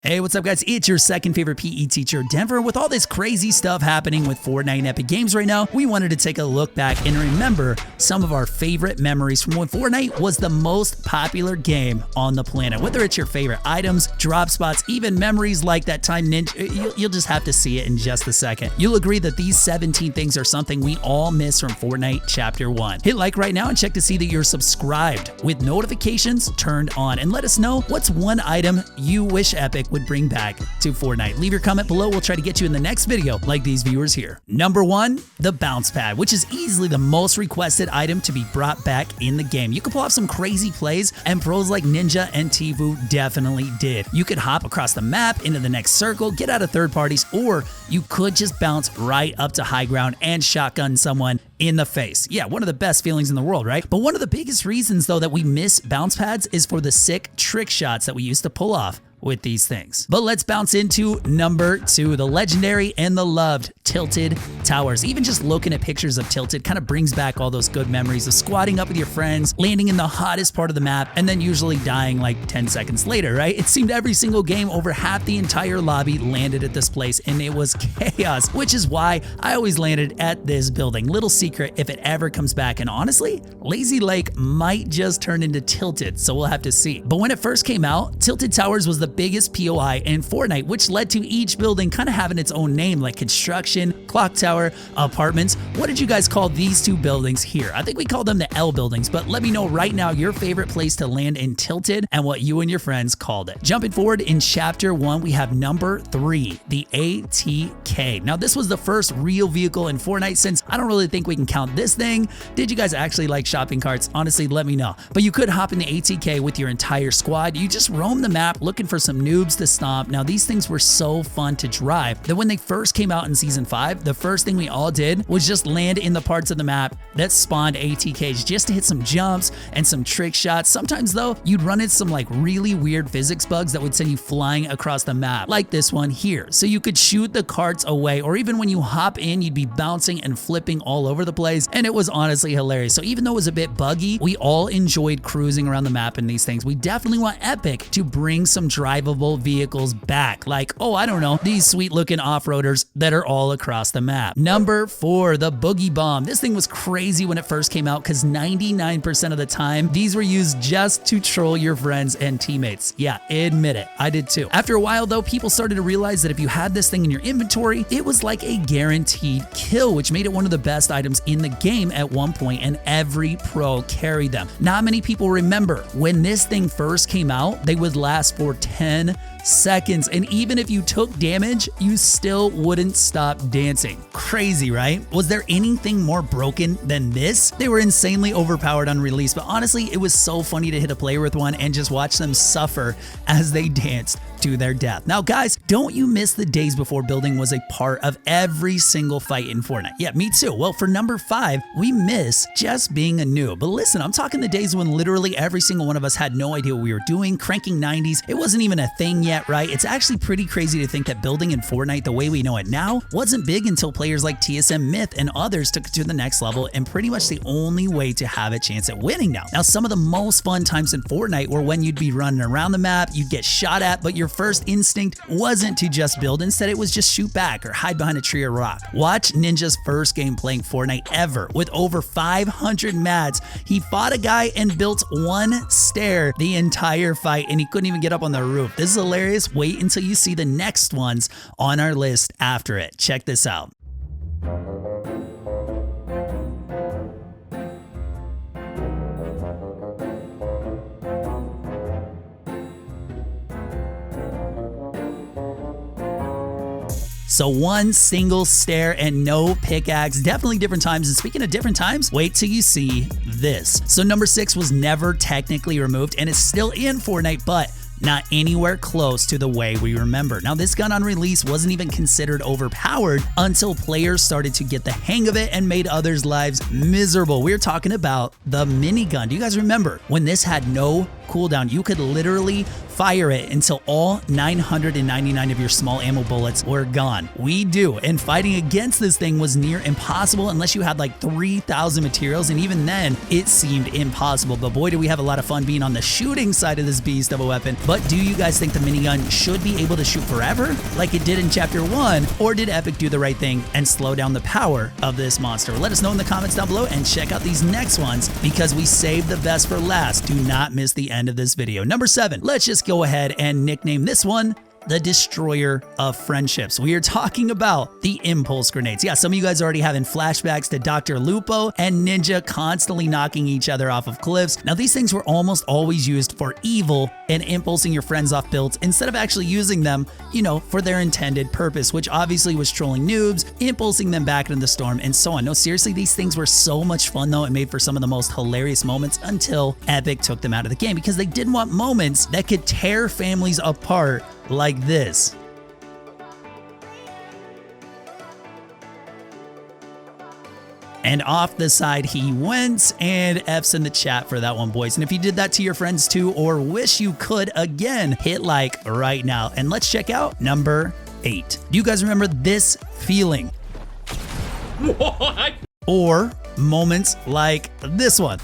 Hey, what's up guys? It's your second favorite PE teacher, Denver. With all this crazy stuff happening with Fortnite and Epic Games right now, we wanted to take a look back and remember some of our favorite memories from when Fortnite was the most popular game on the planet. Whether it's your favorite items, drop spots, even memories like that time Ninja, you'll just have to see it in just a second. You'll agree that these 17 things are something we all miss from Fortnite Chapter 1. Hit like right now and check to see that you're subscribed with notifications turned on, and let us know what's one item you wish Epic would bring back to Fortnite. Leave your comment below. We'll try to get you in the next video like these viewers here. Number 1, the bounce pad, which is easily the most requested item to be brought back in the game. You can pull off some crazy plays, and pros like Ninja and Tifu definitely did. You could hop across the map into the next circle, get out of third parties, or you could just bounce right up to high ground and shotgun someone in the face. Yeah, one of the best feelings in the world, right? But one of the biggest reasons though that we miss bounce pads is for the sick trick shots that we used to pull off with these things. But let's bounce into number 2, the legendary and the loved Tilted Towers. Even just looking at pictures of Tilted kind of brings back all those good memories of squatting up with your friends, landing in the hottest part of the map, and then usually dying like 10 seconds later, right? It seemed every single game over half the entire lobby landed at this place, and it was chaos, which is why I always landed at this building. Little secret if it ever comes back, and honestly, Lazy Lake might just turn into Tilted, so we'll have to see. But when it first came out, Tilted Towers was the biggest POI in Fortnite, which led to each building kind of having its own name, like construction, clock tower, apartments. What did you guys call these two buildings here? I think we called them the L buildings, but let me know right now your favorite place to land in Tilted and what you and your friends called it. Jumping forward in Chapter 1, we have number 3, the ATK. Now, this was the first real vehicle in Fortnite, since I don't really think we can count this thing. Did you guys actually like shopping carts? Honestly, let me know. But you could hop in the ATK with your entire squad. You just roam the map looking for some noobs to stomp. Now, these things were so fun to drive that when they first came out in Season 5, the first thing we all did was just land in the parts of the map that spawned ATKs just to hit some jumps and some trick shots. Sometimes though, you'd run into some like really weird physics bugs that would send you flying across the map, like this one here. So you could shoot the carts away, or even when you hop in, you'd be bouncing and flipping all over the place, and it was honestly hilarious. So even though it was a bit buggy, we all enjoyed cruising around the map in these things. We definitely want Epic to bring some drivable vehicles back, like, oh, I don't know, these sweet looking off-roaders that are all across the map. Number 4, the Boogey Bomb. This thing was crazy when it first came out because 99% of the time these were used just to troll your friends and teammates. Yeah, admit it, I did too. After a while though, people started to realize that if you had this thing in your inventory, it was like a guaranteed kill, which made it one of the best items in the game at one point, and every pro carried them. Not many people remember when this thing first came out, they would last for 10 seconds, and even if you took damage, you still wouldn't stop dancing. Crazy, right? Was there anything more broken than this? They were insanely overpowered on release, but honestly, it was so funny to hit a player with one and just watch them suffer as they danced to their death. Now guys, don't you miss the days before building was a part of every single fight in Fortnite? Yeah, me too. Well, for number 5, we miss just being a noob. But listen, I'm talking the days when literally every single one of us had no idea what we were doing. Cranking 90s, it wasn't even a thing yet, right? It's actually pretty crazy to think that building in Fortnite the way we know it now wasn't big until players like TSM Myth and others took it to the next level, and pretty much the only way to have a chance at winning now. Now, some of the most fun times in Fortnite were when you'd be running around the map, you'd get shot at, but your first instinct wasn't to just build. Instead, it was just shoot back or hide behind a tree or rock. Watch Ninja's first game playing Fortnite ever with over 500 mats. He fought a guy and built one stair the entire fight, and he couldn't even get up on the roof. This is hilarious. Wait until you see the next ones on our list after it. Check this out. So one single stair and no pickaxe, definitely different times. And speaking of different times, wait till you see this. So number 6 was never technically removed and is still in Fortnite, but not anywhere close to the way we remember. Now, this gun on release wasn't even considered overpowered until players started to get the hang of it and made others' lives miserable. We're talking about the minigun. Do you guys remember when this had no cooldown, you could literally fire it until all 999 of your small ammo bullets were gone. We do, and fighting against this thing was near impossible unless you had like 3,000 materials, and even then it seemed impossible. But boy, do we have a lot of fun being on the shooting side of this beast of a weapon. But do you guys think the minigun should be able to shoot forever like it did in Chapter 1, or did Epic do the right thing and slow down the power of this monster? Let us know in the comments down below, and check out these next ones because we saved the best for last. Do not miss the end of this video. Number 7, let's just go ahead and nickname this one the Destroyer of Friendships. We are talking about the impulse grenades. Yeah, some of you guys are already having flashbacks to Dr. Lupo and Ninja constantly knocking each other off of cliffs. Now, these things were almost always used for evil and impulsing your friends off builds instead of actually using them, you know, for their intended purpose, which obviously was trolling noobs, impulsing them back into the storm, and so on. No, seriously, these things were so much fun though, and made for some of the most hilarious moments until Epic took them out of the game because they didn't want moments that could tear families apart like this. And off the side he went, and F's in the chat for that one, boys. And if you did that to your friends too, or wish you could again, hit like right now. And let's check out number 8. Do you guys remember this feeling? What? Or moments like this one?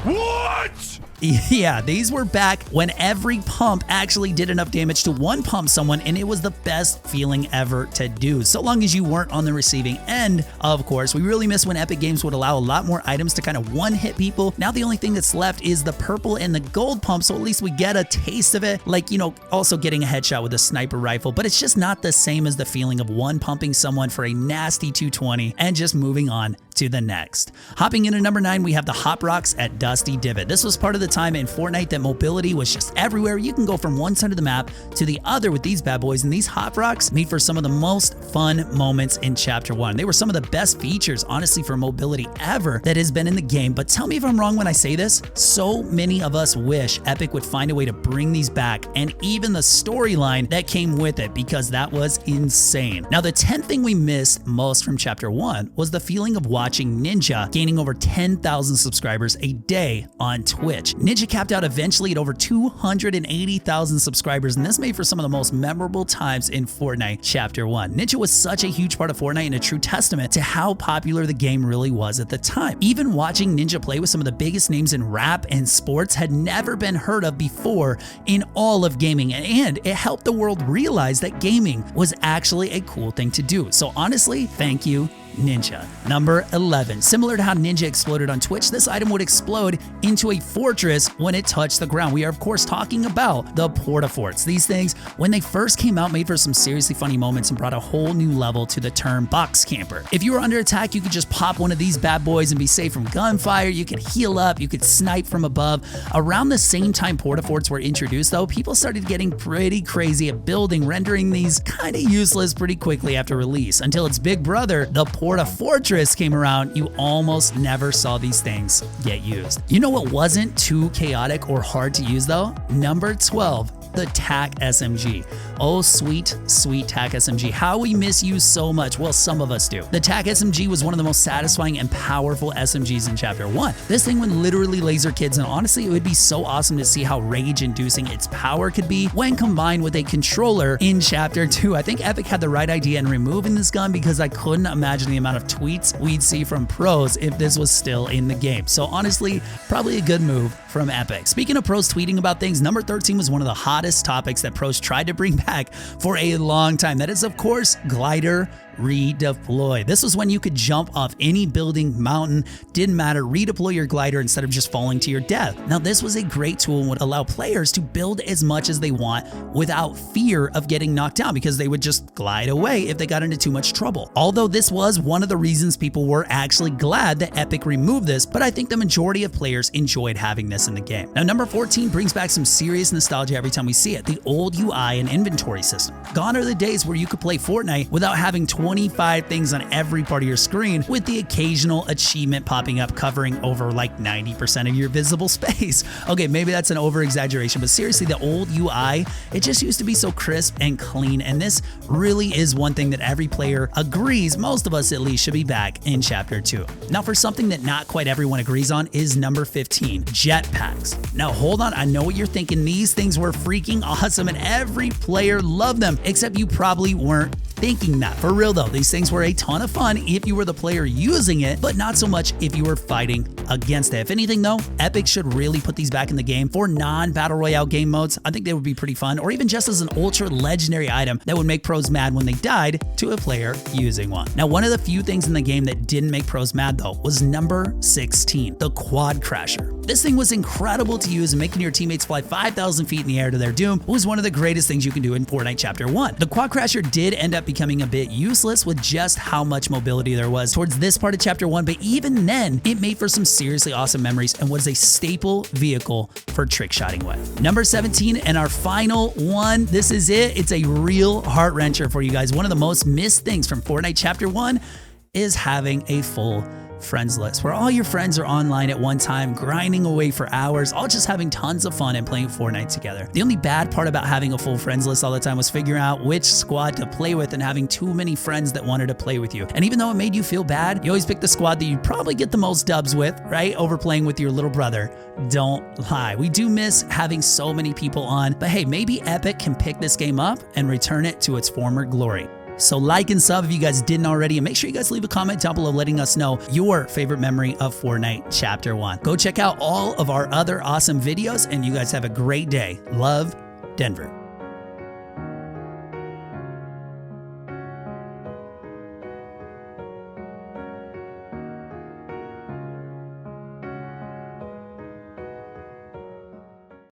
What? Yeah, these were back when every pump actually did enough damage to one pump someone, and it was the best feeling ever to do, so long as you weren't on the receiving end, of course. We really miss when Epic Games would allow a lot more items to kind of one-hit people. Now the only thing that's left is the purple and the gold pump, so at least we get a taste of it, like, you know, also getting a headshot with a sniper rifle, but it's just not the same as the feeling of one-pumping someone for a nasty 220 and just moving on to the next. Hopping into number 9, we have the Hop Rocks at Dusty Divot. This was part of the time in Fortnite that mobility was just everywhere. You can go from one side of the map to the other with these bad boys, and these Hop Rocks made for some of the most fun moments in Chapter 1. They were some of the best features, honestly, for mobility ever that has been in the game. But tell me if I'm wrong when I say this, so many of us wish Epic would find a way to bring these back, and even the storyline that came with it, because that was insane. Now, the 10th thing we missed most from Chapter 1 was the feeling of watching Ninja gaining over 10,000 subscribers a day on Twitch. Ninja capped out eventually at over 280,000 subscribers, and this made for some of the most memorable times in Fortnite Chapter 1. Ninja was such a huge part of Fortnite and a true testament to how popular the game really was at the time. Even watching Ninja play with some of the biggest names in rap and sports had never been heard of before in all of gaming, and it helped the world realize that gaming was actually a cool thing to do. So honestly, thank you, Ninja. Number 11. Similar to how Ninja exploded on Twitch, this item would explode into a fortress when it touched the ground. We are, of course, talking about the Porta Forts. These things, when they first came out, made for some seriously funny moments and brought a whole new level to the term box camper. If you were under attack, you could just pop one of these bad boys and be safe from gunfire. You could heal up, you could snipe from above. Around the same time Porta Forts were introduced, though, people started getting pretty crazy at building, rendering these kind of useless pretty quickly after release, until its big brother, the Porta Fortress, came around. You almost never saw these things get used. You know what wasn't too chaotic or hard to use though? Number 12. The TAC SMG. Oh, sweet, sweet TAC SMG. How we miss you so much. Well, some of us do. The TAC SMG was one of the most satisfying and powerful SMGs in Chapter 1. This thing would literally laser kids, and honestly, it would be so awesome to see how rage-inducing its power could be when combined with a controller in Chapter 2. I think Epic had the right idea in removing this gun, because I couldn't imagine the amount of tweets we'd see from pros if this was still in the game. So honestly, probably a good move from Epic. Speaking of pros tweeting about things, number 13 was one of the hottest topics that pros tried to bring back for a long time. That is, of course, glider redeploy. This was when you could jump off any building, mountain, didn't matter, redeploy your glider instead of just falling to your death. Now, this was a great tool and would allow players to build as much as they want without fear of getting knocked down, because they would just glide away if they got into too much trouble. Although this was one of the reasons people were actually glad that Epic removed this, but I think the majority of players enjoyed having this in the game. Now, number 14 brings back some serious nostalgia every time we see it, the old UI and inventory system. Gone are the days where you could play Fortnite without having 25 things on every part of your screen, with the occasional achievement popping up covering over like 90% of your visible space. Okay, maybe that's an over-exaggeration, but seriously, the old UI, it just used to be so crisp and clean, and this really is one thing that every player agrees, most of us at least, should be back in Chapter 2. Now, for something that not quite everyone agrees on is number 15, Jetpacks. Now, hold on, I know what you're thinking. These things were freaking awesome and every player loved them, except you probably weren't thinking that. For real though, these things were a ton of fun if you were the player using it, but not so much if you were fighting against it. If anything though, Epic should really put these back in the game for non-battle royale game modes. I think they would be pretty fun, or even just as an ultra legendary item that would make pros mad when they died to a player using one. Now, one of the few things in the game that didn't make pros mad though was number 16, the Quad Crasher. This thing was incredible to use, and making your teammates fly 5,000 feet in the air to their doom was one of the greatest things you can do in Fortnite Chapter 1. The Quad Crasher did end up becoming a bit useless with just how much mobility there was towards this part of Chapter 1, but even then, it made for some seriously awesome memories and was a staple vehicle for trick-shotting with. Number 17, and our final one, this is it. It's a real heart-wrencher for you guys. One of the most missed things from Fortnite Chapter 1 is having a full friends list where all your friends are online at one time, grinding away for hours, all just having tons of fun and playing Fortnite together. The only bad part about having a full friends list all the time was figuring out which squad to play with and having too many friends that wanted to play with you. And even though it made you feel bad, you always pick the squad that you'd probably get the most dubs with, right? Over playing with your little brother. Don't lie. We do miss having so many people on, but hey, maybe Epic can pick this game up and return it to its former glory. So like and sub if you guys didn't already, and make sure you guys leave a comment down below letting us know your favorite memory of Fortnite Chapter 1. Go check out all of our other awesome videos, and you guys have a great day. Love, Denver.